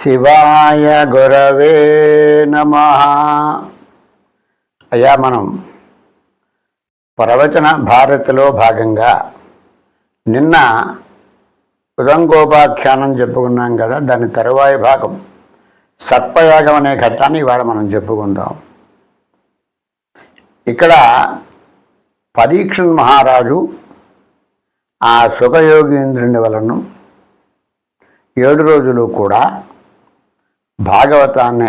శివాయ గురవే నమః. అయ్యా, మనం ప్రవచన భారతిలో భాగంగా నిన్న ఉదంగోపాఖ్యానం చెప్పుకున్నాం కదా. దాని తరువాయి భాగం సర్పయాగం అనే ఘట్టాన్ని ఇవాళ మనం చెప్పుకుందాం. ఇక్కడ పరీక్షణ్ మహారాజు ఆ సుఖయోగీంద్రుని వలన 7 రోజులు కూడా భాగవతాన్ని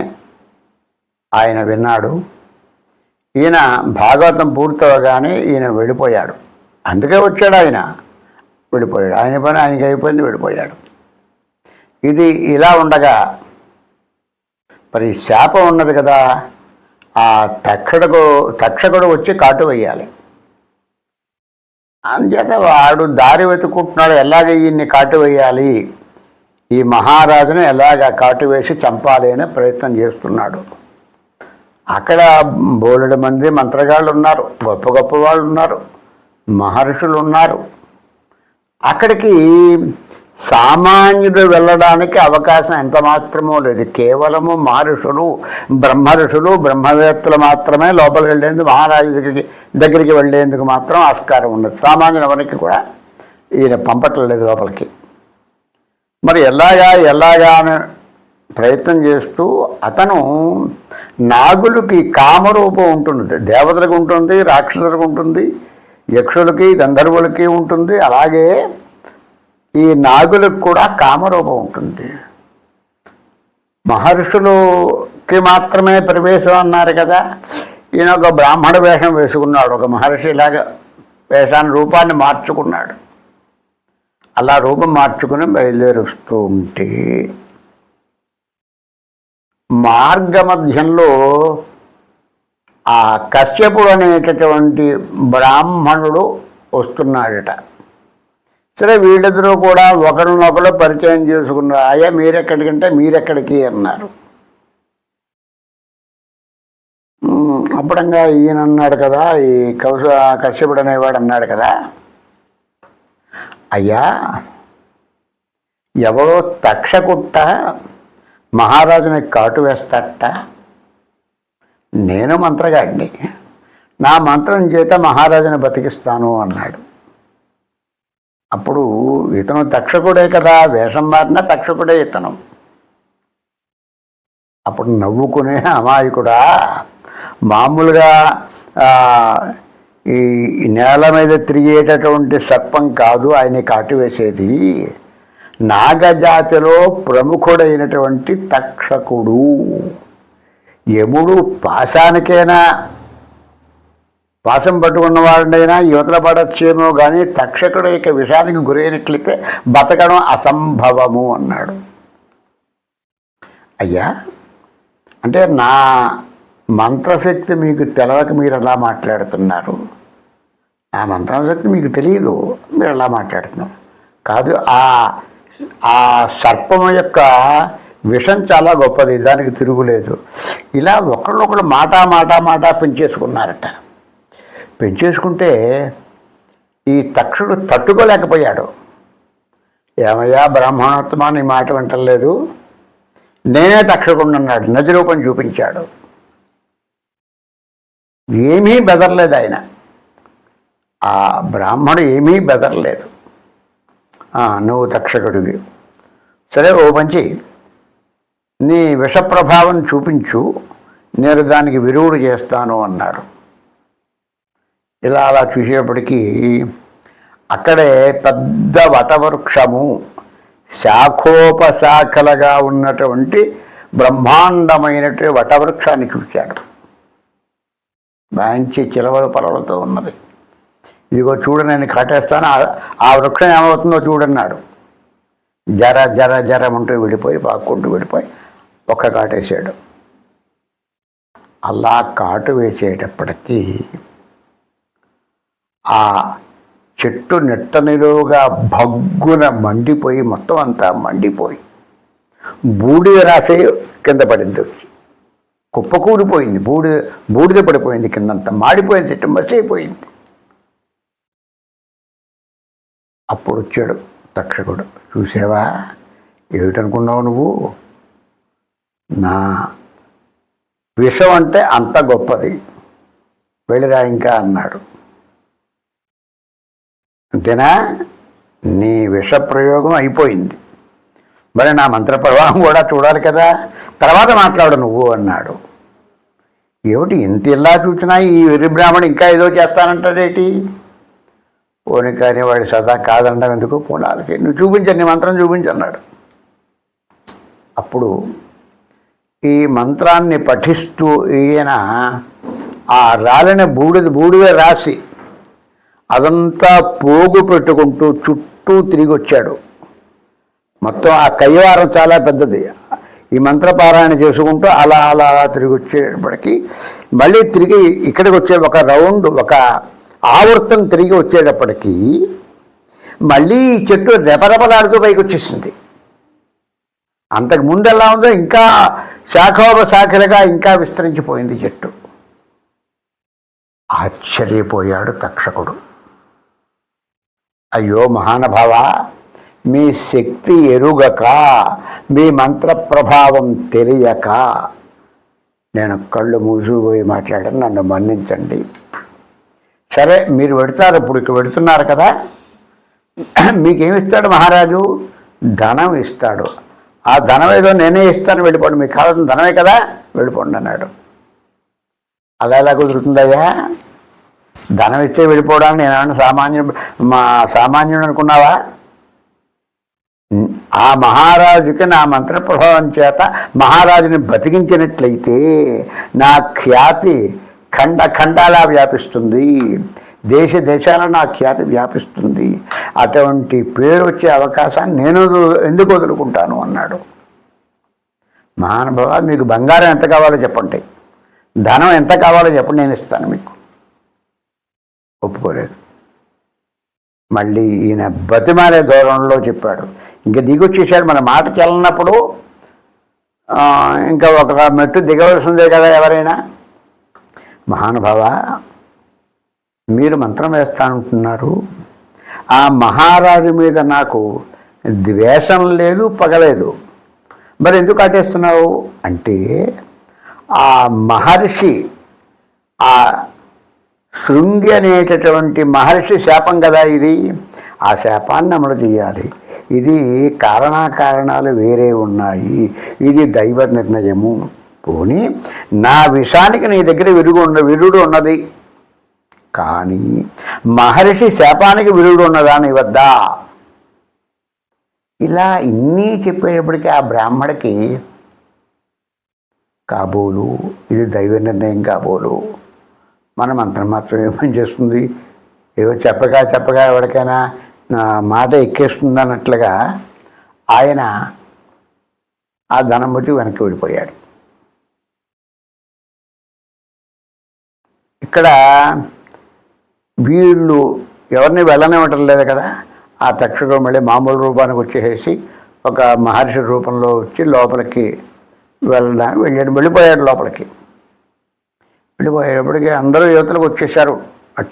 ఆయన విన్నాడు. ఈయన భాగవతం పూర్తవగానే ఈయన వెళ్ళిపోయాడు. అందుకే వచ్చాడు, ఆయన వెళ్ళిపోయాడు. ఆయన పని ఆయనకి అయిపోయింది, వెళ్ళిపోయాడు. ఇది ఇలా ఉండగా మరి శాపం ఉన్నది కదా. ఆ తక్షకుడు వచ్చి కాటు వేయాలి. అందుచేత వాడు దారి వెతుక్కుంటున్నాడు, ఎలాగ ఈయన్ని కాటు వేయాలి, ఈ మహారాజును ఎలాగ కాటు వేసి చంపాలి అనే ప్రయత్నం చేస్తున్నాడు. అక్కడ బోలెడు మంది మంత్రగాళ్ళు ఉన్నారు, గొప్ప గొప్ప వాళ్ళు ఉన్నారు, మహర్షులు ఉన్నారు. అక్కడికి సామాన్యుడు వెళ్ళడానికి అవకాశం ఎంత మాత్రమో లేదు. కేవలము మహర్షులు, బ్రహ్మవేత్తలు మాత్రమే లోపలికి వెళ్ళేందుకు, మహారాజు దగ్గరికి వెళ్ళేందుకు మాత్రం ఆస్కారం ఉండదు. సామాన్యుడు ఎవరికి కూడా ఈయన పంపట్లేదు లోపలికి. మరి ఎలాగా అని ప్రయత్నం చేస్తూ అతను నాగులకి కామరూపం ఉంటుంది, దేవతలకు ఉంటుంది, రాక్షసులకు ఉంటుంది, యక్షులకి గంధర్వులకి ఉంటుంది. అలాగే ఈ నాగులకు కూడా కామరూపం ఉంటుంది. మహర్షులకి మాత్రమే ప్రవేశం అన్నారు కదా. ఈయన ఒక బ్రాహ్మణ వేషం వేసుకున్నాడు, ఒక మహర్షి ఇలాగా రూపాన్ని మార్చుకున్నాడు. అలా రూపం మార్చుకుని బయలుదేరుస్తూ ఉంటే మార్గ మధ్యంలో ఆ కశ్యపుడు అనేటటువంటి బ్రాహ్మణుడు వస్తున్నాడట. సరే, వీళ్ళిద్దరూ కూడా ఒకరినొకరు పరిచయం చేసుకున్నారు. అయ్యా మీరెక్కడికంటే మీరెక్కడికి అన్నారు. అప్పుడంగా ఈయన అన్నాడు కదా, ఈ కశ్యపుడు అనేవాడు అన్నాడు కదా, అయ్యా ఎవరో తక్షకుట్ట మహారాజుని కాటు వేస్తాట, నేను మంత్రగాడిని, నా మంత్రం చేత మహారాజుని బతికిస్తాను అన్నాడు. అప్పుడు ఇతను తక్షకుడే కదా, వేషం మారిన తక్షకుడే ఇతను. అప్పుడు నవ్వుకునే అమాయకుడా, మామూలుగా ఈ నేల మీద తిరిగేటటువంటి సర్పం కాదు ఆయన్ని కాటువేసేది, నాగజాతిలో ప్రముఖుడైనటువంటి తక్షకుడు. యముడు పాశానికైనా, పాశం పట్టుకున్నవాడైనా యువతల పడచ్చేమో కానీ తక్షకుడు యొక్క విషానికి గురైనట్లయితే బతకడం అసంభవము అన్నాడు. అయ్యా, అంటే నా మంత్రశక్తి మీకు తెలవక మీరు ఎలా మాట్లాడుతున్నారు? ఆ మంత్రశక్తి మీకు తెలియదు, మీరు ఎలా మాట్లాడుతున్నారు? కాదు, ఆ సర్పం యొక్క విషం చాలా గొప్పది, దానికి తిరుగులేదు. ఇలా ఒకళ్ళొకళ్ళు మాట పెంచేసుకున్నారట. పెంచేసుకుంటే ఈ తక్షుడు తట్టుకోలేకపోయాడు. ఏమయ్యా బ్రాహ్మణోత్తమా, నీ మాట వింటలేదు, నేనే తక్షకుడు అన్నాడు. నజరూపం చూపించాడు. ఏమీ బెదరలేదు ఆయన, ఆ బ్రాహ్మణుడు ఏమీ బెదరలేదు. నువ్వు తక్షకుడివి, సరే ఓ పంచి, నీ విషప్రభావం చూపించు, నేను దానికి విరుగుడు చేస్తాను అన్నాడు. ఇలా అలా చూసేప్పటికీ అక్కడే పెద్ద వటవృక్షము, శాఖోపశాఖలుగా ఉన్నటువంటి బ్రహ్మాండమైనటువంటి వటవృక్షాన్ని చూశాడు. మంచి చిలవల పొలలతో ఉన్నది. ఇదిగో చూడు, నేను కాటేస్తాను, ఆ వృక్షం ఏమవుతుందో చూడన్నాడు. జరమంటూ వెళ్ళిపోయి, పాక్కుంటూ వెళ్ళిపోయి ఒక్క కాటేసాడు. అలా కాటు వేసేటప్పటికీ ఆ చెట్టు నెట్ట నిలువుగా భగ్గున మండిపోయి, మొత్తం అంతా మండిపోయి బూడిద రాసే కింద పడింది, వచ్చి కుప్పకూలిపోయింది, బూడిద పడిపోయింది, కిందంతా మాడిపోయింది, చెట్టు మసి అయిపోయింది. అప్పుడు వచ్చాడు తక్షకుడు. చూసావా, ఏమిటనుకున్నావు నువ్వు? నా విషం అంటే అంత గొప్పది, వెళ్ళిరా ఇంకా అన్నాడు. అంతేనా? నీ విష ప్రయోగం అయిపోయింది, మరి నా మంత్ర ప్రవాహం కూడా చూడాలి కదా, తర్వాత మాట్లాడు నువ్వు అన్నాడు. ఏమిటి ఇంత ఇలా చూసినా ఈ వెర్రి బ్రాహ్మణుడు ఇంకా ఏదో చేస్తానంటాడేటి? పోనీ కానీ వాడి సదా కాదనడం ఎందుకు, పోనాలకి నువ్వు చూపించండి, నీ మంత్రం చూపించన్నాడు. అప్పుడు ఈ మంత్రాన్ని పఠిస్తూ ఈయన ఆ రాలిన బూడిద రాసి అదంతా పోగు పెట్టుకుంటూ చుట్టూ తిరిగి వచ్చాడు. మొత్తం ఆ కయ్యవారం చాలా పెద్దది. ఈ మంత్రపారాయణ చేసుకుంటూ అలా అలా అలా తిరిగి వచ్చేటప్పటికి మళ్ళీ తిరిగి ఇక్కడికి వచ్చే ఒక రౌండ్, ఒక ఆవర్తం తిరిగి వచ్చేటప్పటికీ మళ్ళీ ఈ చెట్టు రెపరెపలాడుతూ పైకి వచ్చేసింది. అంతకు ముందు ఎలా ఉందో ఇంకా శాఖోపశాఖలుగా ఇంకా విస్తరించిపోయింది చెట్టు. ఆశ్చర్యపోయాడు తక్షకుడు. అయ్యో మహానుభావ, మీ శక్తి ఎరుగక, మీ మంత్ర ప్రభావం తెలియక నేను కళ్ళు మూసుకుపోయి మాట్లాడాను, నన్ను మన్నించండి. సరే మీరు పెడతారు, ఇప్పుడు ఇక్కడ పెడుతున్నారు కదా, మీకేమిస్తాడు మహారాజు? ధనం ఇస్తాడు. ఆ ధనం ఏదో నేనే ఇస్తాను, వెళ్ళిపోండి, మీకు కావాల్సిన ధనమే కదా, వెళ్ళిపోండి అన్నాడు. అలా ఎలా కుదురుతుందయ్యా? ధనం ఇస్తే వెళ్ళిపోవడానికి నేను సామాన్యుడు అనుకున్నావా? ఆ మహారాజుకి నా మంత్ర ప్రభావం చేత మహారాజుని బతికించినట్లయితే నా ఖ్యాతి ఖండాలా వ్యాపిస్తుంది, దేశాల నా ఖ్యాతి వ్యాపిస్తుంది. అటువంటి పేరు వచ్చే అవకాశాన్ని నేను ఎందుకు వదులుకుంటాను అన్నాడు. మహానుభావ, మీకు బంగారం ఎంత కావాలో చెప్పండి, ధనం ఎంత కావాలో చెప్పండి, నేను ఇస్తాను మీకు. ఒప్పుకోలేదు. మళ్ళీ ఈయన బతిమాలే ధోరణిలో చెప్పాడు. ఇంకా దిగొచ్చేసాడు. మన మాట చెల్లనప్పుడు ఇంకా ఒక మెట్టు దిగవలసిందే కదా ఎవరైనా. మహానుభావ, మీరు మంత్రం వేస్తానంటున్నారు, ఆ మహారాజు మీద నాకు ద్వేషం లేదు, పగలేదు, మరి ఎందుకు అటేస్తున్నావు అంటే, ఆ మహర్షి, ఆ శృంగి అనేటటువంటి మహర్షి శాపం కదా ఇది, ఆ శాపాన్ని అమలు చేయాలి. ఇది కారణాలు వేరే ఉన్నాయి, ఇది దైవ నిర్ణయము. పోనీ నా విషానికి నీ దగ్గర విరుడు ఉన్నది, కానీ మహర్షి శాపానికి విరుడు ఉన్నదా నీ వద్ద? ఇలా ఇన్ని చెప్పేటప్పటికీ ఆ బ్రాహ్మడికి కాబోలు, ఇది దైవ నిర్ణయం కాబోలు, మన మంత్రం మాత్రం ఏమని చేస్తుంది, ఏదో చెప్పగా ఎవరికైనా మాట ఎక్కేస్తుంది అన్నట్లుగా ఆయన ఆ ధనం బట్టి వెనక్కి వెళ్ళిపోయాడు. ఇక్కడ వీళ్ళు ఎవరిని వెళ్ళనివ్వటం లేదు కదా. ఆ తక్షకుడు మళ్ళీ మామూలు రూపానికి వచ్చేసి ఒక మహర్షి రూపంలో వచ్చి లోపలికి వెళ్ళిపోయాడు. లోపలికి వెళ్ళిపోయేటప్పటికి అందరూ యువతలకు వచ్చేసారు.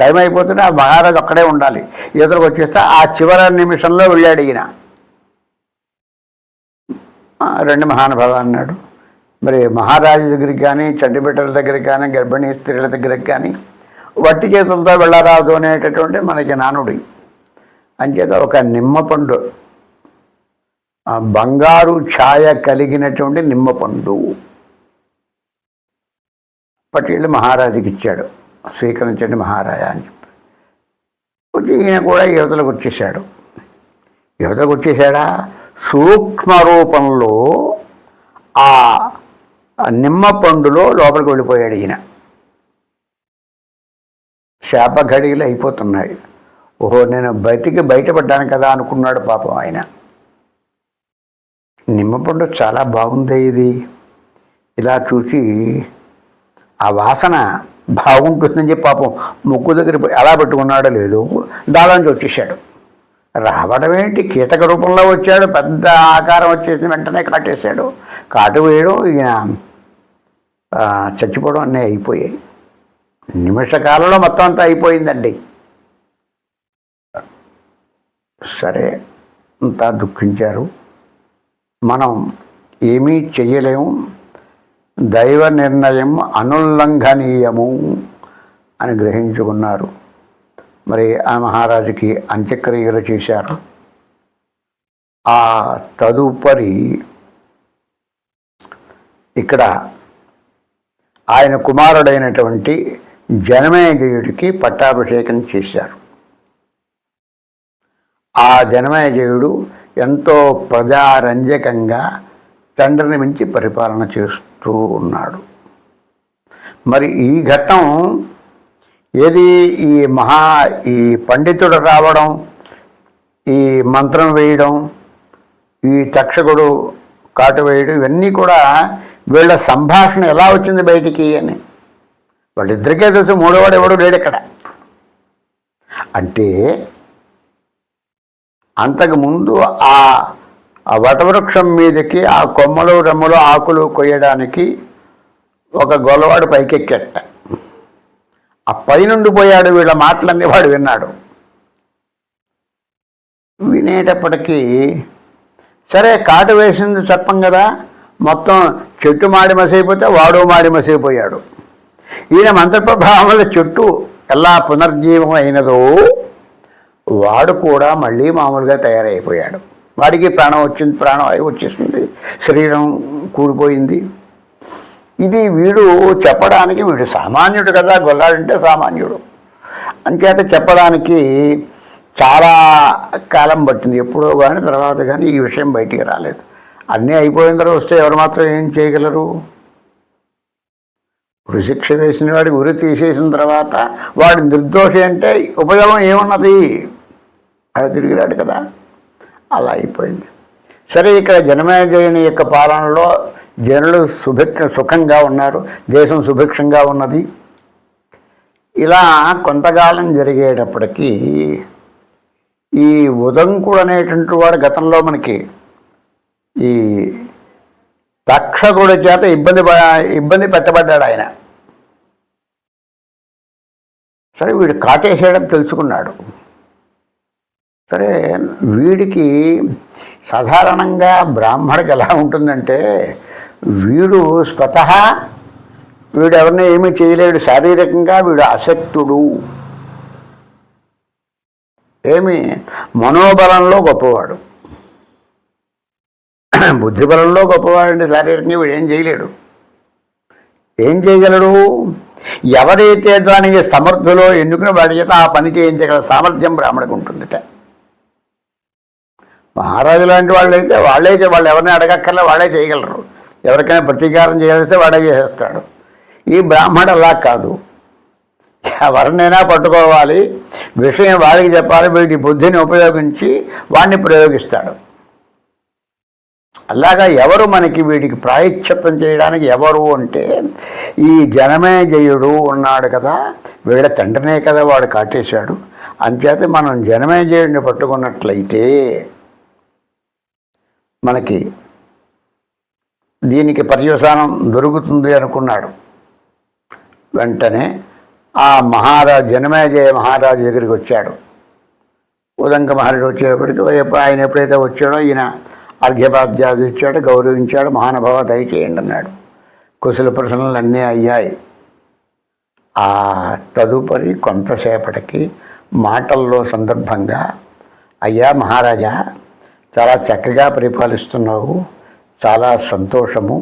టైం అయిపోతుంటే ఆ మహారాజు అక్కడే ఉండాలి. యువతలకు వచ్చేస్తే ఆ చివరి నిమిషంలో వెళ్ళాడు ఈయన. రెండు మహానుభావ అన్నాడు. మరి మహారాజు దగ్గరికి కానీ, చంటిబిడ్డల దగ్గరికి కానీ, గర్భిణీ స్త్రీల దగ్గరికి కానీ వట్టి చేతులతో వెళ్ళరాదు అనేటటువంటి మనకి నానుడి. అంచేత ఒక నిమ్మపండు, బంగారు ఛాయ కలిగినటువంటి నిమ్మపండు పట్టుకెళ్ళి మహారాజుకి ఇచ్చాడు. స్వీకరించండి మహారాజా అని చెప్పి ఈయన కూడా యువతలకు వచ్చేసాడు. యువతలకు వచ్చేసాడా? సూక్ష్మ రూపంలో ఆ నిమ్మ పండులో లోపలికి వెళ్ళిపోయాడు ఈయన. శాప ఘడియలు అయిపోతున్నాయి. ఓహో, నేను బయటపడ్డాను కదా అనుకున్నాడు పాపం ఆయన. నిమ్మపండు చాలా బాగుంది ఇది. ఇలా చూసి ఆ వాసన బాగుంటుందని చెప్పి పాపం ముక్కు దగ్గర అలా పెట్టుకున్నాడో లేదో దాదాపు వచ్చేసాడు. రావడం ఏంటి, కీటక రూపంలో వచ్చాడు, పెద్ద ఆకారం వచ్చేసి వెంటనే కాటేశాడు. కాటు వేయడం, ఈయన చచ్చిపోవడం అన్నీ అయిపోయాయి. నిమిషకాలంలో మొత్తం అంతా అయిపోయిందండి. సరే, అంతా దుఃఖించారు. మనం ఏమీ చెయ్యలేము, దైవ నిర్ణయం అనుల్లంఘనీయము అని గ్రహించుకున్నారు. మరి ఆ మహారాజుకి అంత్యక్రియలు చేశారు. ఆ తదుపరి ఇక్కడ ఆయన కుమారుడైనటువంటి జనమేజయుడికి పట్టాభిషేకం చేశారు. ఆ జనమేజయుడు ఎంతో ప్రజారంజకంగా తండ్రిని మించి పరిపాలన చేస్తూ ఉన్నాడు. మరి ఈ ఘట్టం ఏది ఈ పండితుడు రావడం, ఈ మంత్రం వేయడం, ఈ తక్షకుడు కాటు వేయడం, ఇవన్నీ కూడా వీళ్ళ సంభాషణ ఎలా వచ్చింది బయటికి అని వాళ్ళిద్దరికే తెలుసు. మూడోవాడు ఎవడు లేడు ఇక్కడ. అంటే అంతకుముందు ఆ వటవృక్షం మీదకి ఆ కొమ్మలు రెమ్మలు ఆకులు కొయ్యడానికి ఒక గొల్లవాడు పైకెక్కెట్ట. ఆ పైనుండి పోయాడు. వీళ్ళ మాటలన్నీ వాడు విన్నాడు. వినేటప్పటికీ సరే కాటు వేసింది సర్పం కదా, మొత్తం చెట్టు మాడి మసైపోతే వాడు మాడి మసైపోయాడు. ఈయన మంత్రప్రభావం వల్ల చెట్టు ఎలా పునర్జీవం అయినదో వాడు కూడా మళ్ళీ మామూలుగా తయారైపోయాడు. వాడికి ప్రాణం వచ్చింది, ప్రాణవాయువు వచ్చేసింది, శరీరం కూడిపోయింది. ఇది వీడు చెప్పడానికి, వీడు సామాన్యుడు కదా, గొల్లాడంటే సామాన్యుడు అంచేత చెప్పడానికి చాలా కాలం పట్టింది. ఎప్పుడో కానీ తర్వాత కానీ ఈ విషయం బయటికి రాలేదు. అన్నీ అయిపోయిన తర్వాత వస్తే ఎవరు మాత్రం ఏం చేయగలరు? ఉరిశిక్ష వేసిన వాడికి ఉరి తీసేసిన తర్వాత వాడు నిర్దోషి అంటే ఉపయోగం ఏమున్నది? వాడు తిరిగిరాడు కదా. అలా అయిపోయింది. సరే, ఇక్కడ జనమేజయుని యొక్క పాలనలో జనులు సుఖంగా ఉన్నారు, దేశం సుభిక్షంగా ఉన్నది. ఇలా కొంతకాలం జరిగేటప్పటికీ ఈ ఉదంకుడు అనేటువంటి వాడు గతంలో మనకి ఈ తక్షకుడి చేత ఇబ్బంది పెట్టబడ్డాడు ఆయన. సరే, వీడు కాటేసేయడం తెలుసుకున్నాడు. సరే, వీడికి సాధారణంగా బ్రాహ్మడికి ఎలా ఉంటుందంటే, వీడు స్వతహా వీడు ఎవరిని ఏమీ చేయలేడు. శారీరకంగా వీడు అశక్తుడు. ఏమి మనోబలంలో గొప్పవాడు, బుద్ధిబలంలో గొప్పవాడండి. శారీరకంగా వీడు ఏం చేయలేడు. ఏం చేయగలడు? ఎవరైతే దానికి సమర్థులో ఎన్నుకుని వాడి చేత ఆ పని చేయించగల సామర్థ్యం బ్రాహ్మడికి ఉంటుందిట. మహారాజు లాంటి వాళ్ళైతే వాళ్ళు ఎవరిని అడగక్కర్లే, వాళ్ళే చేయగలరు. ఎవరికైనా ప్రతీకారం చేయాల్స్తే వాడే చేసేస్తాడు. ఈ బ్రాహ్మడు అలా కాదు. ఎవరినైనా పట్టుకోవాలి, విషయం వాడికి చెప్పాలి, వీడి బుద్ధిని ఉపయోగించి వాడిని ప్రయోగిస్తాడు. అలాగా ఎవరు మనకి వీడికి ప్రాయశ్చిత్తం చేయడానికి ఎవరు అంటే, ఈ జనమేజయుడు ఉన్నాడు కదా, వీళ్ళ తండ్రినే కదా వాడు కాటేశాడు. అంచేత మనం జనమేజయుడిని పట్టుకున్నట్లయితే మనకి దీనికి పర్యవసానం దొరుకుతుంది అనుకున్నాడు. వెంటనే ఆ జనమేజయ మహారాజు దగ్గరికి వచ్చాడు. ఉదంక మహారాజు వచ్చేటప్పటికి ఆయన ఎప్పుడైతే వచ్చాడో ఈయన అర్ఘ్యపాద్యాలు ఇచ్చాడు, గౌరవించాడు. మహానుభావ దయచేయండి అన్నాడు. కుశల ప్రశ్నలు అన్నీ అయ్యాయి. ఆ తదుపరి కొంతసేపటికి మాటల్లో సందర్భంగా, అయ్యా మహారాజా, చాలా చక్కగా పరిపాలిస్తున్నావు, చాలా సంతోషము.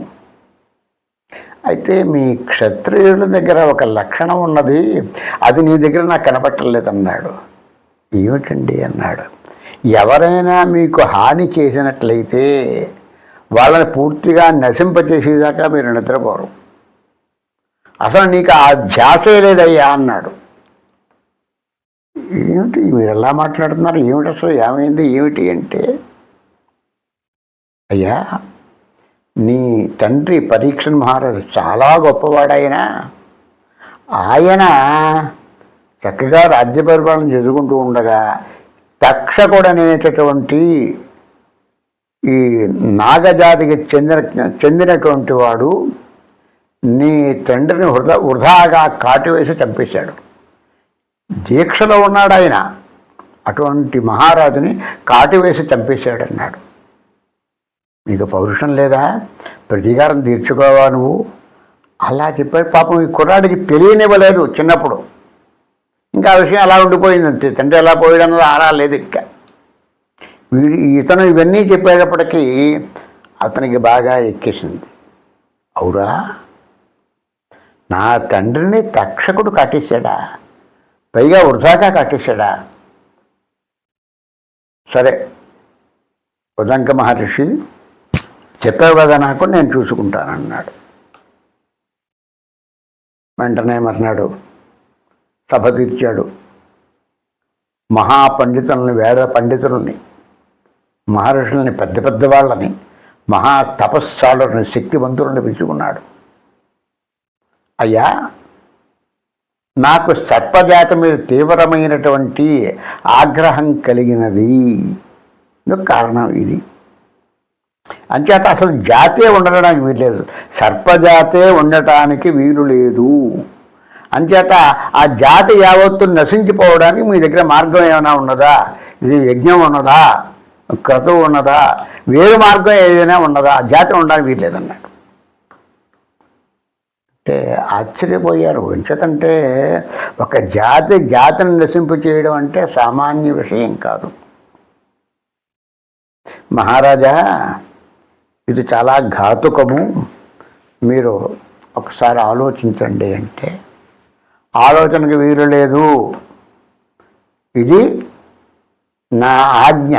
అయితే మీ క్షత్రియుల దగ్గర ఒక లక్షణం ఉన్నది, అది నీ దగ్గర నాకు కనపట్టలేదన్నాడు. ఏమిటండి అన్నాడు. ఎవరైనా మీకు హాని చేసినట్లయితే వాళ్ళని పూర్తిగా నశింపచేసేదాకా మీరు నిద్రపోరు. అసలు నీకు ఆ ధ్యాసే లేదయ్యా అన్నాడు. ఏమిటి మీరు ఎలా మాట్లాడుతున్నారు? ఏమిటి అసలు ఏమైంది ఏమిటి అంటే, అయ్యా, నీ తండ్రి పరీక్షణ్ మహారాజు చాలా గొప్పవాడాయన. ఆయన చక్కగా రాజ్య పరిపాలన చేసుకుంటూ ఉండగా తక్షకుడు అనేటటువంటి ఈ నాగజాతికి చెందినటువంటి వాడు నీ తండ్రిని వృధాగా కాటువేసి చంపేశాడు. దీక్షలో ఉన్నాడు ఆయన. అటువంటి మహారాజుని కాటువేసి చంపేశాడు అన్నాడు. నీకు పౌరుషం లేదా? ప్రతీకారం తీర్చుకోవా నువ్వు అలా చెప్పాడు. పాపం ఈ కుర్రాడికి తెలియనివ్వలేదు చిన్నప్పుడు. ఇంకా ఆ విషయం అలా ఉండిపోయింది అంతే. తండ్రి ఎలా పోయాడన్నది ఆరా లేదు. ఇంకా ఇతను ఇవన్నీ చెప్పేటప్పటికీ అతనికి బాగా ఎక్కేసింది. అవురా, నా తండ్రిని తక్షకుడు కట్టేశాడా, పైగా వృధాగా కట్టేశాడా? సరే, ఉదంక మహర్షి చెప్పావు కదా, నాకు నేను చూసుకుంటానన్నాడు. వెంటనే మర్నాడు సభ తీర్చాడు. మహాపండితులని, వేద పండితులని, మహర్షుల్ని, పెద్ద పెద్ద వాళ్ళని, మహా తపస్సాలుని, శక్తివంతులని పిలుచుకున్నాడు. అయ్యా, నాకు సర్పజాతి మీద తీవ్రమైనటువంటి ఆగ్రహం కలిగినది. కారణం ఇది. అంచేత అసలు జాతే ఉండడానికి వీల్లేదు, సర్పజాతే ఉండటానికి వీలు లేదు. అంచేత ఆ జాతి యావత్తు నశించిపోవడానికి మీ దగ్గర మార్గం ఏమైనా ఉన్నదా? ఇది యజ్ఞం ఉన్నదా, క్రతువు ఉన్నదా, వేరు మార్గం ఏదైనా ఉన్నదా? జాతి ఉండడానికి వీల్లేదన్నాడు. అంటే ఆశ్చర్యపోయారు. ఎంచేతంటే ఒక జాతిని నశింపు చేయడం అంటే సామాన్య విషయం కాదు. మహారాజా, ఇది చాలా ఘాతుకము, మీరు ఒకసారి ఆలోచించండి అంటే, ఆలోచనకు వీలు లేదు, ఇది నా ఆజ్ఞ,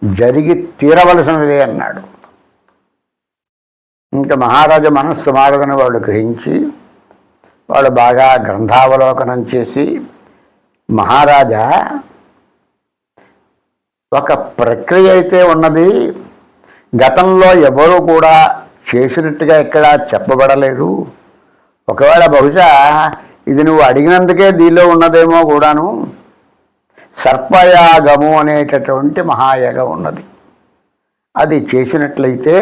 జరిగి తీరవలసినదే అన్నాడు. ఇంకా మహారాజు మనస్సు మారదని వాళ్ళు గ్రహించి వాళ్ళు బాగా గ్రంథావలోకనం చేసి, మహారాజా, ఒక ప్రక్రియ అయితే ఉన్నది, గతంలో ఎవరూ కూడా చేసినట్టుగా ఎక్కడా చెప్పబడలేదు. ఒకవేళ బహుశా ఇది నువ్వు అడిగినందుకే దీనిలో ఉన్నదేమో కూడాను. సర్పయాగము అనేటటువంటి మహాయాగం ఉన్నది. అది చేసినట్లయితే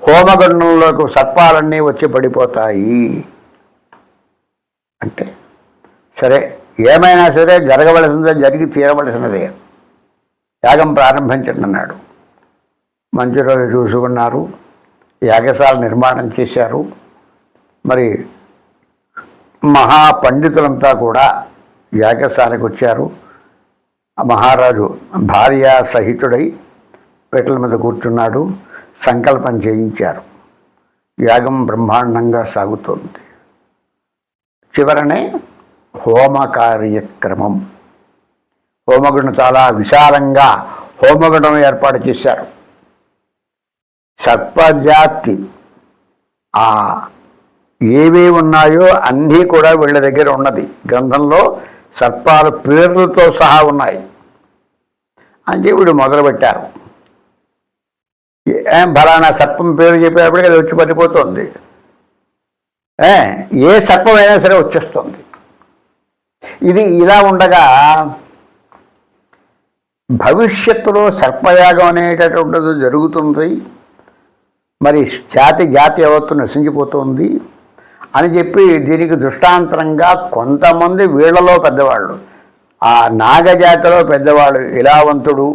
హోమగుండంలోకి సర్పాలన్నీ వచ్చి పడిపోతాయి అంటే, సరే, ఏమైనా సరే జరగవలసిందే, జరిగి తీరవలసినదే, యాగం ప్రారంభించండి అన్నాడు. మంచి రోజు చూసుకున్నారు, యాగశాల నిర్మాణం చేశారు. మరి మహాపండితులంతా కూడా యాగశాలకు వచ్చారు. మహారాజు భార్య సహితుడై పీటల మీద కూర్చున్నాడు. సంకల్పం చేయించారు. యాగం బ్రహ్మాండంగా సాగుతోంది. చివరనే హోమ కార్యక్రమం. హోమగుండం చాలా విశాలంగా హోమగుండం ఏర్పాటు చేశారు. సర్పజాతి ఏవి ఉన్నాయో అన్నీ కూడా వీళ్ళ దగ్గర ఉన్నది. గ్రంథంలో సర్పాల పేర్లతో సహా ఉన్నాయి అని వీడు మొదలుపెట్టారు. ఫలానా సర్పం పేరు చెప్పేటప్పటికి అది వచ్చి పడిపోతుంది. ఏ సర్పం అయినా సరే వచ్చేస్తుంది. ఇది ఇలా ఉండగా భవిష్యత్తులో సర్పయాగం అనేటటువంటిది జరుగుతుంది. మరి జాతి యావత్తు నశించిపోతుంది అని చెప్పి దీనికి దృష్టాంతరంగా కొంతమంది వీళ్లలో పెద్దవాళ్ళు, ఆ నాగజాతిలో పెద్దవాళ్ళు, ఇలావంతుడు,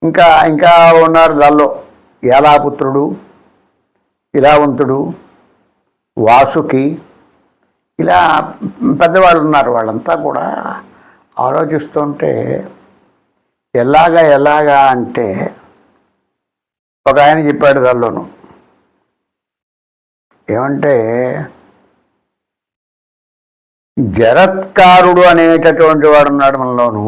ఇంకా ఉన్నారు దానిలో, యాలాపుత్రుడు, ఇలావంతుడు, వాసుకి, ఇలా పెద్దవాళ్ళు ఉన్నారు. వాళ్ళంతా కూడా ఆలోచిస్తుంటే ఎలాగా అంటే, ఒక ఆయన చెప్పాడు దానిలోను, ఏమంటే జరత్కారుడు అనేటటువంటి వాడు ఉన్నాడు మనలోను,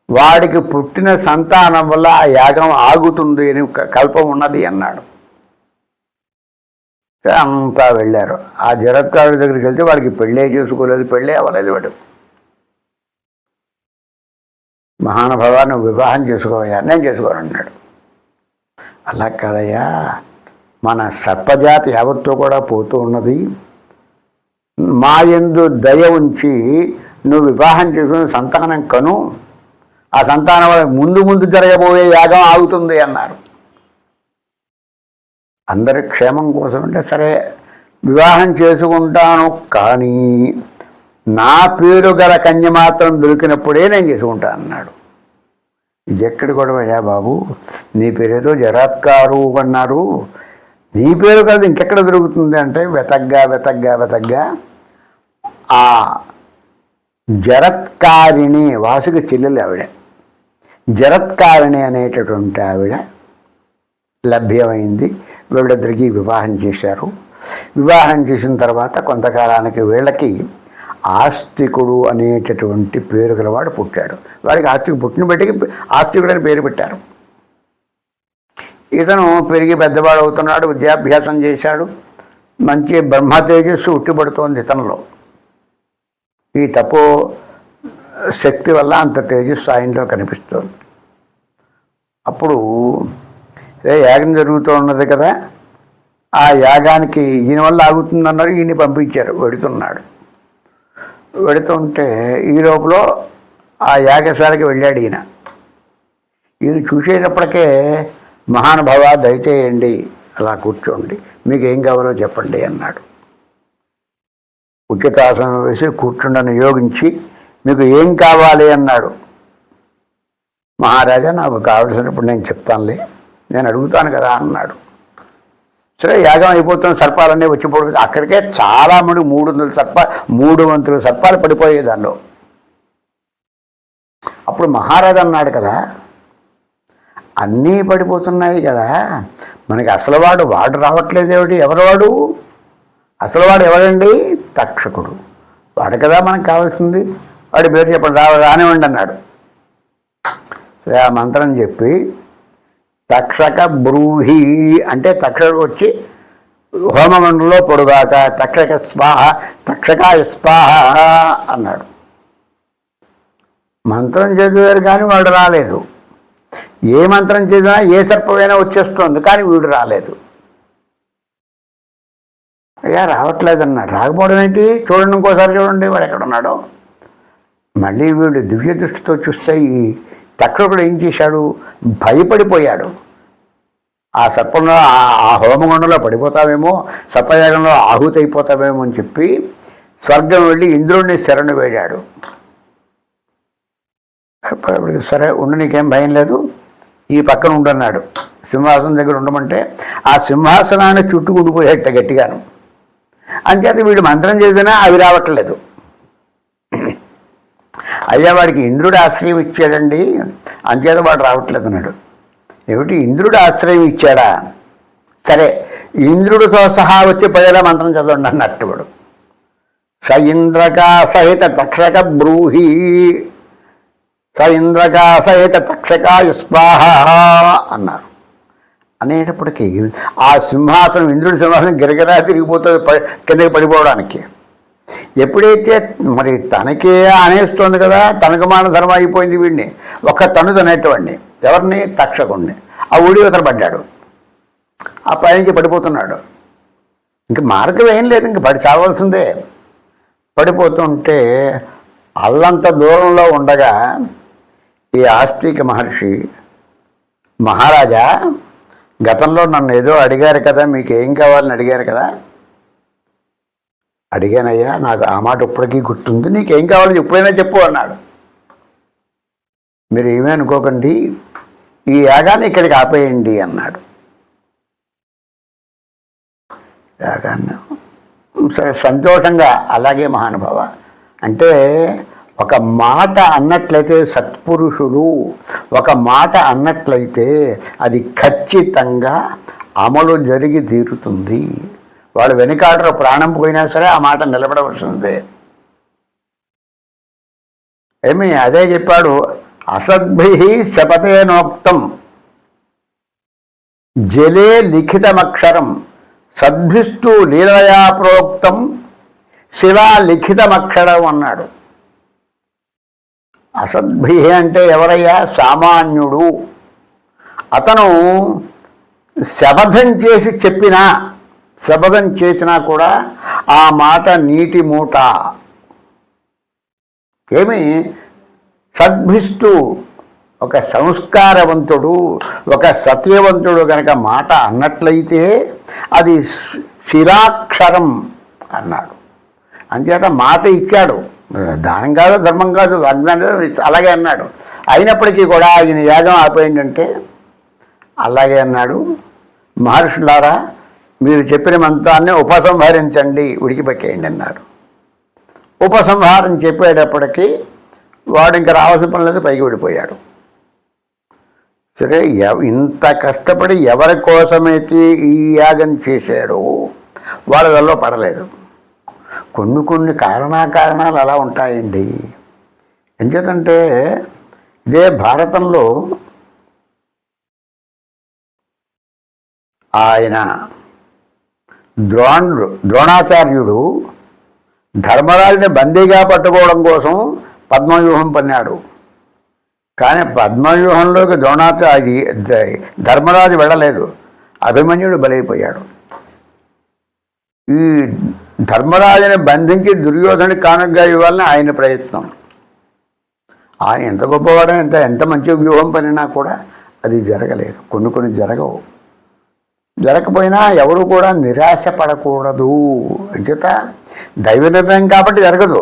వాడికి పుట్టిన సంతానం వల్ల ఆ యాగం ఆగుతుంది అని కల్పం ఉన్నది అన్నాడు. అంతా వెళ్ళారు. ఆ జరత్కారుడి దగ్గరికి వెళ్తే వాడికి పెళ్ళే చేసుకోలేదు, పెళ్ళే అవ్వలేదు. వాడు, మహానుభావా, నువ్వు వివాహం చేసుకోవయ్యా. నేను చేసుకోను అన్నాడు. అలా కాదయ్యా, మన సర్పజాతి యావత్తు కూడా పోతూ ఉన్నది. మా యందు దయ ఉంచి నువ్వు వివాహం చేసుకుని సంతానం కను, ఆ సంతానం వల్ల ముందు జరగబోయే యాగం ఆగుతుంది అన్నారు. అందరి క్షేమం కోసం అంటే సరే వివాహం చేసుకుంటాను, కానీ నా పేరు గల కన్య మాత్రం దొరికినప్పుడే నేను చేసుకుంటాను అన్నాడు. ఇది ఎక్కడి గొడవయ్యా బాబు, నీ పేరేదో జరాత్కారు అన్నారు, నీ పేరు కాదు ఇంకెక్కడ దొరుకుతుంది అంటే వెతగ్గా ఆ జరత్కారిణి, వాసుకి చెల్లెలు ఆవిడ, జరత్కారిణి అనేటటువంటి ఆవిడ లభ్యమైంది. వీళ్ళిద్దరికీ వివాహం చేశారు. వివాహం చేసిన తర్వాత కొంతకాలానికి వీళ్ళకి ఆస్తికుడు అనేటటువంటి పేరు గలవాడు పుట్టాడు. వాడికి ఆస్తికు పుట్టిన బట్టికి ఆస్తికుడు అని పేరు పెట్టారు. ఇతను పెరిగి పెద్దవాడు అవుతున్నాడు, విద్యాభ్యాసం చేశాడు, మంచి బ్రహ్మ తేజస్సు ఉట్టిపడుతోంది ఇతనిలో. ఈ తపో శక్తి వల్ల అంత తేజస్సు ఆయనలో కనిపిస్తోంది. అప్పుడు యాగం జరుగుతూ ఉన్నది కదా, ఆ యాగానికి ఈయన వల్ల ఆగుతుందన్నారు. ఈయన పంపించారు, వెడుతుంటే ఈ లోపల ఆ యాగశాలకి వెళ్ళాడు ఈయన. చూసేటప్పటికే మహానుభావ దయచేయండి, అలా కూర్చోండి, మీకు ఏం కావాలో చెప్పండి అన్నాడు. ఉచితాసనం వేసి కూర్చుండని యోగించి మీకు ఏం కావాలి అన్నాడు. మహారాజా నాకు కావలసినప్పుడు నేను చెప్తానులే, నేను అడుగుతాను కదా అన్నాడు. సరే యాగం అయిపోతున్న సర్పాలన్నీ వచ్చి పడిపోయి అక్కడికే చాలా మంది 300 సర్పాలు పడిపోయాయి దానిలో. అప్పుడు మహారాజు అన్నాడు కదా, అన్నీ పడిపోతున్నాయి కదా, మనకి అసలువాడు రావట్లేదేమిటి? ఎవరు అసలువాడు ఎవరండి? తక్షకుడు. వాడు కదా మనకు కావాల్సింది, వాడి పేరు చెప్పండి, రానివ్వండి అన్నాడు. సరే ఆ మంత్రం చెప్పి తక్షక బ్రూహి అంటే తక్షకుడు వచ్చి హోమమండలో పొడుగాక తక్షకాయ స్వాహ అన్నాడు. మంత్రం చదివారు కానీ వాడు రాలేదు. ఏ మంత్రం చదివినా ఏ సర్పమైనా వచ్చేస్తుంది, కానీ వీడు రాలేదు. అయ్యా రావట్లేదన్నాడు. రాకపోవడం ఏంటి? చూడండి, ఇంకోసారి చూడండి వాడు ఎక్కడున్నాడో. మళ్ళీ వీడు దివ్య దృష్టితో చూస్తే ఈ తక్షకుడు ఏం చేశాడు? భయపడిపోయాడు. ఆ సర్పంలో ఆ హోమగుండంలో పడిపోతావేమో, సర్పయాగంలో ఆహుతి అయిపోతావేమో అని చెప్పి స్వర్గం వెళ్ళి ఇంద్రుడిని శరణు వేడాడు. సరే ఉండు, నీకేం భయం లేదు, ఈ పక్కన ఉండన్నాడు. సింహాసనం దగ్గర ఉండమంటే ఆ సింహాసనాన్ని చుట్టుకుండిపోయేట గట్టిగాను. అంచేత వీడు మంత్రం చేసినా అవి రావట్లేదు. అయ్యా వాడికి ఇంద్రుడు ఆశ్రయం ఇచ్చాడండి, అంచేత వాడు రావట్లేదు అన్నాడు. ఏమిటి ఇంద్రుడు ఆశ్రయం ఇచ్చాడా? సరే ఇంద్రుడితో సహా వచ్చి ప్రజల మంత్రం చదవండి అన్నట్టు వాడు. స ఇంద్రకా సహిత తక్షక బ్రూహి, స ఇంద్రకా సహిత తక్షకాయ స్వాహ అన్నారు. అనేటప్పటికీ ఆ సింహాసనం, ఇంద్రుడి సింహాసనం గిరగిరా తిరిగిపోతుంది కిందకి పడిపోవడానికి. ఎప్పుడైతే మరి తనకే అనేస్తుంది కదా, తనకు మాన ధర్మ అయిపోయింది వీడిని, ఒక్క తను తనేటవాడిని. ఎవరిని? తక్షకుడిని. ఆ ఊడి అతను పడ్డాడు, ఆ పైనుంచి పడిపోతున్నాడు. ఇంక మార్గం ఏం లేదు, ఇంక పడి చావాల్సిందే. పడిపోతుంటే అల్లంత దూరంలో ఉండగా ఈ ఆస్తిక మహర్షి, మహారాజా గతంలో నన్ను ఏదో అడిగారు కదా, మీకు ఏం కావాలని అడిగారు కదా. అడిగానయ్యా, నాకు ఆ మాట ఇప్పటికీ గుర్తుంది, నీకేం కావాలో ఎప్పుడైనా చెప్పు అన్నాడు. మీరు ఏమీ అనుకోకండి, ఈ యాగాన్ని ఇక్కడికి ఆపేయండి అన్నాడు. యాగాన్ని సరే సంతోషంగా, అలాగే మహానుభావ అంటే ఒక మాట అన్నట్లయితే సత్పురుషుడు ఒక మాట అన్నట్లయితే అది ఖచ్చితంగా అమలు జరిగి తీరుతుంది. వాళ్ళు వెనుకాడరు, ప్రాణం పోయినా సరే ఆ మాట నిలబడవలసిందే. ఏమి అదే చెప్పాడు, అసద్భి శపథేనోక్తం జలే లిఖితమక్షరం సద్భిస్తు లీలయా ప్రోక్తం శిలా లిఖితమక్షరం అన్నాడు. అసద్భి అంటే ఎవరయ్యా? సామాన్యుడు. అతను శపథం చేసి చెప్పినా, శపథం చేసినా కూడా ఆ మాట నీటి మూట. ఏమి సద్భిస్తు ఒక సంస్కారవంతుడు, ఒక సత్యవంతుడు కనుక మాట అన్నట్లయితే అది శిలాక్షరం అన్నాడు. అంచేత మాట ఇచ్చాడు, దానం కాదు, ధర్మం కాదు, వాగ్దానం అలాగే అన్నాడు. అయినప్పటికీ కూడా ఆయన యాగం ఆపేయండి అంటే అలాగే అన్నాడు. మహర్షులారా, మీరు చెప్పిన మంత్రాన్ని ఉపసంహరించండి, విడిచిపెట్టేయండి అన్నాడు. ఉపసంహారం చెప్పేటప్పటికీ వాడు ఇంకా రావాల్సిన పని లేదు, పైకి వెళ్ళిపోయాడు. సరే, ఇంత కష్టపడి ఎవరి కోసమైతే ఈ యాగం చేశాడో వాళ్ళలో పడలేదు. కొన్ని కారణాలు అలా ఉంటాయండి. ఎందుకంటే ఇదే భారతంలో ఆయన ద్రోణాచార్యుడు ధర్మరాజుని బందీగా పట్టుకోవడం కోసం పద్మవ్యూహం పన్నాడు. కానీ పద్మవ్యూహంలోకి ధర్మరాజు వెళ్ళలేదు, అభిమన్యుడు బలైపోయాడు. ఈ ధర్మరాజుని బంధించి దుర్యోధనుడి కానుకగా ఇవ్వాలని ఆయన ప్రయత్నం. ఆయన ఎంత గొప్పవాడో ఎంత మంచి వ్యూహం పనినా కూడా అది జరగలేదు. కొన్ని జరగవు. జరగకపోయినా ఎవరు కూడా నిరాశ పడకూడదు. అంచేత దైవ నిర్ణయం కాబట్టి జరగదు.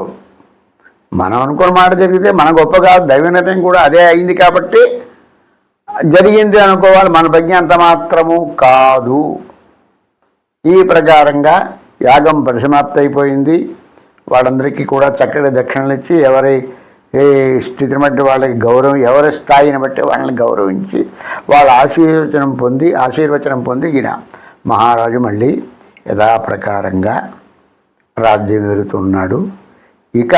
మనం అనుకున్న మాట జరిగితే మన గొప్ప కాదు, దైవ నిర్ణయం కూడా అదే అయింది కాబట్టి జరిగింది అనుకోవాలి. మన ప్రజ్ఞ అంత మాత్రము కాదు. ఈ ప్రకారంగా యాగం పరిసమాప్తి అయిపోయింది. వాళ్ళందరికీ కూడా చక్కటి దక్షిణలు ఇచ్చి ఎవరి ఏ స్థితిని బట్టి వాళ్ళకి గౌరవం, ఎవరి స్థాయిని బట్టి వాళ్ళని గౌరవించి వాళ్ళ ఆశీర్వచనం పొంది ఈయన మహారాజు మళ్ళీ యథాప్రకారంగా రాజ్యం వెళుతున్నాడు. ఇక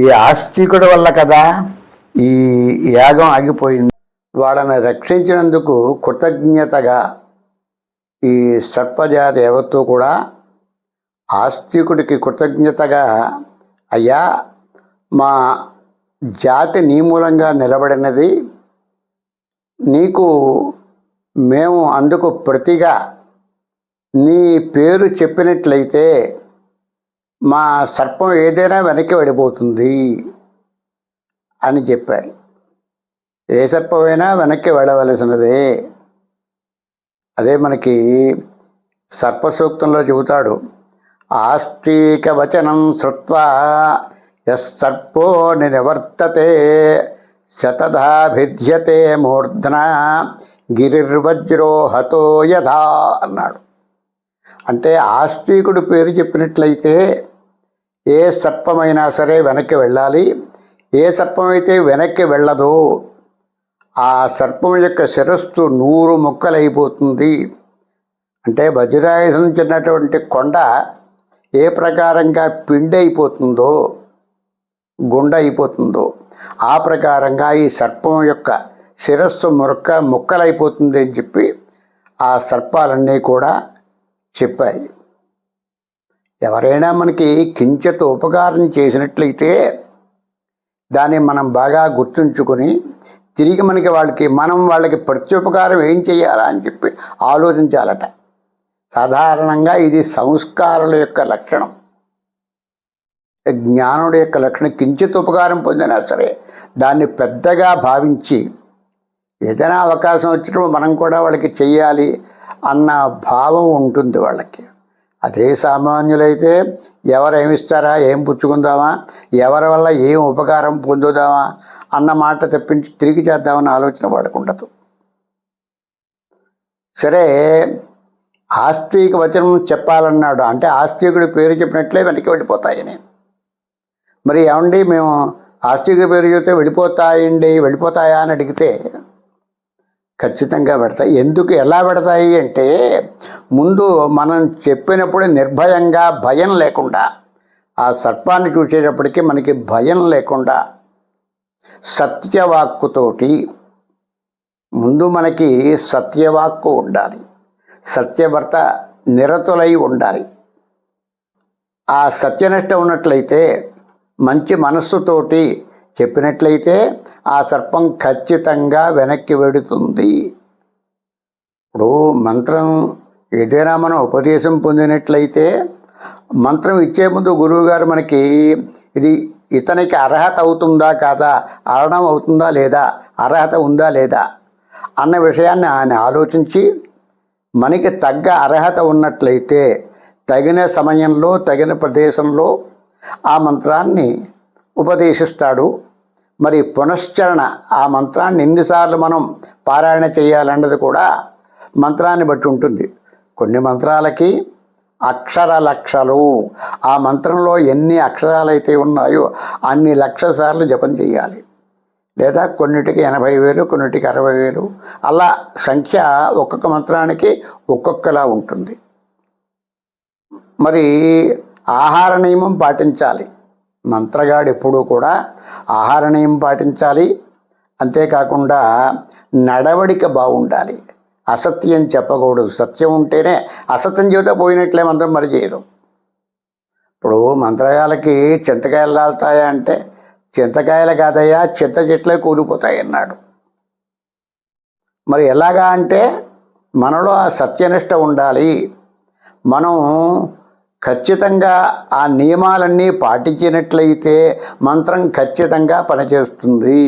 ఈ ఆస్తికుడి వల్ల కదా ఈ యాగం ఆగిపోయింది. వాళ్ళని రక్షించినందుకు కృతజ్ఞతగా ఈ సర్పజాతి యావత్తు కూడా ఆస్తికుడికి కృతజ్ఞతగా, అయ్యా మా జాతి నీ మూలంగా నిలబడినది, నీకు మేము అందుకు ప్రతిగా నీ పేరు చెప్పినట్లయితే మా సర్పం ఏదైనా వెనక్కి వెళ్ళిపోతుంది అని చెప్పాయి. ఏ సర్పమైనా వెనక్కి వెళ్ళవలసినదే. అదే మనకి సర్పసూక్తంలో చెబుతాడు, ఆస్తిక వచనం శ్రుత్వా యస్సర్పో నివర్తతే శతధా భిద్యతే మూర్ధన గిరిర్వజ్రో హతో యథా అన్నాడు. అంటే ఆస్తికుడు పేరు చెప్పినట్లయితే ఏ సర్పమైనా సరే వెనక్కి వెళ్ళాలి. ఏ సర్పమైతే వెనక్కి వెళ్ళదో ఆ సర్పం యొక్క శిరస్సు 100 ముక్కలైపోతుంది. అంటే వజ్రాయుధం చిన్నటువంటి కొండ ఏ ప్రకారంగా పిండి అయిపోతుందో, గుండ అయిపోతుందో ఆ ప్రకారంగా ఈ సర్పం యొక్క శిరస్సు ముక్కలైపోతుంది అని చెప్పి ఆ సర్పాలన్నీ కూడా చెప్పాయి. ఎవరైనా మనకి కించిత్ ఉపకారం చేసినట్లయితే దాన్ని మనం బాగా గుర్తుంచుకొని తిరిగి మనం వాళ్ళకి ప్రత్యుపకారం ఏం చేయాలా అని చెప్పి ఆలోచించాలట. సాధారణంగా ఇది సంస్కారాల యొక్క లక్షణం, జ్ఞానుడి యొక్క లక్షణం. కించిత్ ఉపకారం పొందినా సరే దాన్ని పెద్దగా భావించి ఏదైనా అవకాశం వచ్చినప్పుడు మనం కూడా వాళ్ళకి చెయ్యాలి అన్న భావం ఉంటుంది వాళ్ళకి. అదే సామాన్యులైతే ఎవరేమిస్తారా, ఏం పుచ్చుకుందామా, ఎవరి వల్ల ఏం ఉపకారం పొందుదామా అన్న మాట తప్పించి తిరిగి చేద్దామన్న ఆలోచన వాళ్ళకు ఉండదు. సరే, ఆస్తిక వచనం చెప్పాలన్నాడు. అంటే ఆస్తికుడి పేరు చెప్పినట్లే వెనక్కి వెళ్ళిపోతాయని. మరి ఏమండి మేము ఆస్తికుడి పేరు చెప్తే వెళ్ళిపోతాయా అని అడిగితే ఖచ్చితంగా పెడతాయి. ఎందుకు, ఎలా పెడతాయి అంటే ముందు మనం చెప్పినప్పుడు నిర్భయంగా, భయం లేకుండా, ఆ సర్పాన్ని చూసేటప్పటికీ మనకి భయం లేకుండా సత్యవాక్కుతోటి, ముందు మనకి సత్యవాక్కు ఉండాలి, సత్యవర్త నిరతులై ఉండాలి. ఆ సత్యనిష్ట ఉన్నట్లయితే, మంచి మనస్సుతోటి చెప్పినట్లయితే ఆ సర్పం ఖచ్చితంగా వెనక్కి వెడుతుంది. ఇప్పుడు మంత్రం ఏదైనా మనం ఉపదేశం పొందినట్లయితే మంత్రం ఇచ్చే ముందు గురువుగారు మనకి ఇది ఇతనికి అర్హత అవుతుందా కాదా, అరణం అవుతుందా లేదా, అర్హత ఉందా లేదా అన్న విషయాన్ని ఆయన ఆలోచించి మనకి తగ్గ అర్హత ఉన్నట్లయితే తగిన సమయంలో తగిన ప్రదేశంలో ఆ మంత్రాన్ని ఉపదేశిస్తాడు. మరి పునశ్చరణ, ఆ మంత్రాన్ని ఎన్నిసార్లు మనం పారాయణ చేయాలన్నది కూడా మంత్రాన్ని బట్టి ఉంటుంది. కొన్ని మంత్రాలకి అక్షర లక్షలు, ఆ మంత్రంలో ఎన్ని అక్షరాలైతే ఉన్నాయో అన్ని లక్షల సార్లు జపం చేయాలి. లేదా కొన్నిటికి 80,000, కొన్నిటికి 60,000, అలా సంఖ్య ఒక్కొక్క మంత్రానికి ఒక్కొక్కలా ఉంటుంది. మరి ఆహార నియమం పాటించాలి. మంత్రగాడు ఎప్పుడూ కూడా ఆహార నియమం పాటించాలి. అంతేకాకుండా నడవడిక బాగుండాలి. అసత్యం చెప్పకూడదు. సత్యం ఉంటేనే, అసత్యం చెబితే పోయినట్లే మంత్రం మరి చేయదు. ఇప్పుడు మంత్రగాలకి చింతకాయలు రాలుతాయా అంటే, చింతకాయలు కాదయ్యా చింత చెట్లే కూలిపోతాయి అన్నాడు. మరి ఎలాగా అంటే మనలో ఆ సత్యనిష్ట ఉండాలి. మనం ఖచ్చితంగా ఆ నియమాలన్నీ పాటించినట్లయితే మంత్రం ఖచ్చితంగా పనిచేస్తుంది.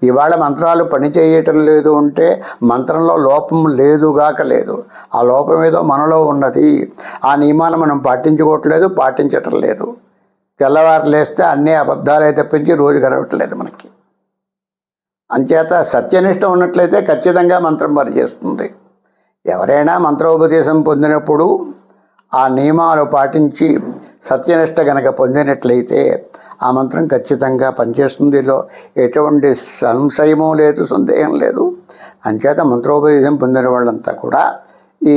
ఇవాళ మంత్రాలు పనిచేయటం లేదు అంటే మంత్రంలో లోపం లేదుగాక లేదు. ఆ లోపం ఏదో మనలో ఉన్నది. ఆ నియమాలు మనం పాటించుకోవట్లేదు, పాటించటం లేదు. తెల్లవారు లేస్తే అన్నీ అబద్ధాలే తప్పించి రోజు గడవట్లేదు మనకి. అంచేత సత్యనిష్ట ఉన్నట్లయితే ఖచ్చితంగా మంత్రం పనిచేస్తుంది. ఎవరైనా మంత్రోపదేశం పొందినప్పుడు ఆ నియమాలు పాటించి సత్యనిష్ట కనుక పొందినట్లయితే ఆ మంత్రం ఖచ్చితంగా పనిచేస్తుంది. ఎటువంటి సంశయము లేదు, సందేహం లేదు. అంచేత మంత్రోపదేశం పొందిన వాళ్ళంతా కూడా ఈ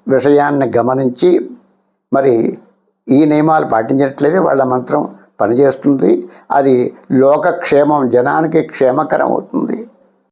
విషయాన్ని గమనించి మరి ఈ నియమాలు పాటించినట్లయితే వాళ్ళ మంత్రం పనిచేస్తుంది. అది లోకక్షేమం, జనానికి క్షేమకరం అవుతుంది.